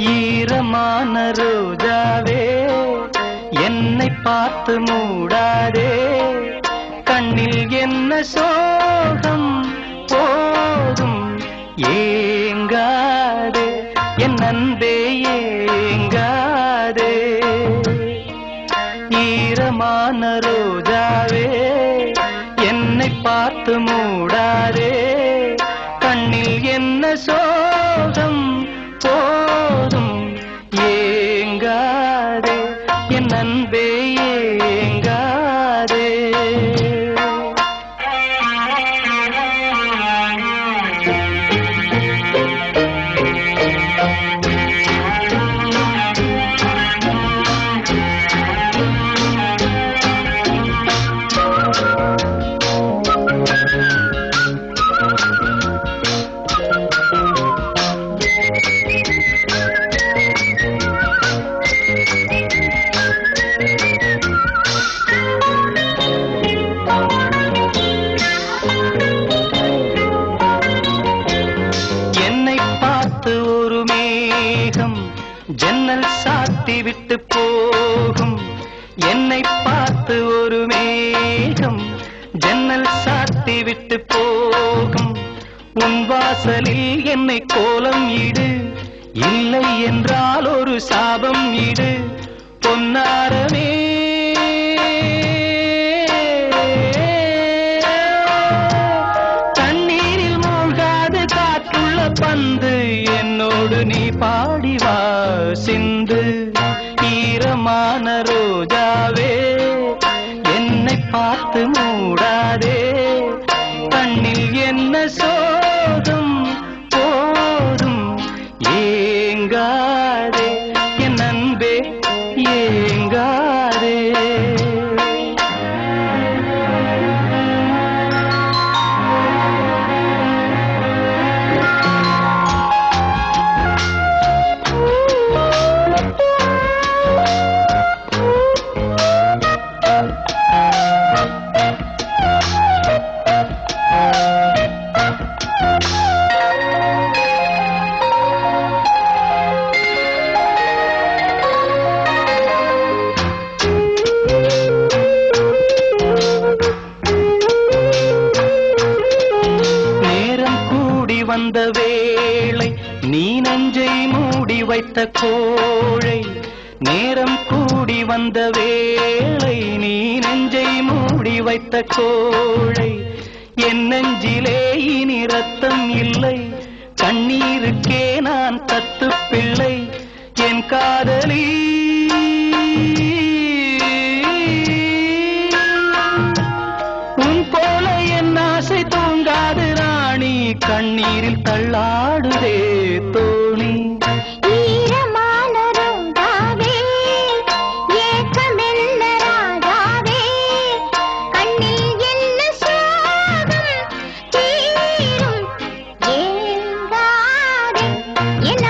ஈரமான ரோஜாவே என்னை பார்த்து மூடாதே, கண்ணில் என்ன சோகம் போதும் ஏங்காதே, என் அன்பே ஏங்காதே. ஈரமான ரோஜாவே என்னை பார்த்து மூடாதே, கண்ணில் என்ன சோகம் போதும் ஏங்காதே, என் அன்பே ஏங்காதே. ஒரு மேகம் ஜன்னல் சாத்தி விட்டு போகும், என்னை பார்த்து ஒரு மேகம் ஜன்னல் சாத்தி விட்டு போகும். உன் வாசலில் என்னை கோலம் இடு, இல்லை என்றால் ஒரு சாபம் இடு. பொன்னாரமே தண்ணீரில் மூழ்காது காற்றுள்ள பந்து, என்னோடு நீ பாடிவா சிந்து. ஈரமான ரோஜாவே என்னை பார்த்து மூடாதே, கண்ணில் என்ன சோகம் போதும் ஏங்காதே, என் அன்பே ஏங்காதே. வந்த வேளை நீ நெஞ்சை மூடி வைத்த கோழை, நேரம் கூடி வந்த வேளை நீ நெஞ்சை மூடி வைத்த கோழை. என் நெஞ்சிலே இனி ரத்தம் இல்லை, கண்ணீருக்கே நான் தத்து பிள்ளை. என் காதலி உன் போல என் ஆசை தூங்காது ராணி, கண்ணீரில் தள்ளாடுதே தோணி. ஈரமான ரோஜாவே ஏக்கமென்ன ராஜாவே, கண்ணில் என்ன சோகம் தீரும் ஏங்காதே, என்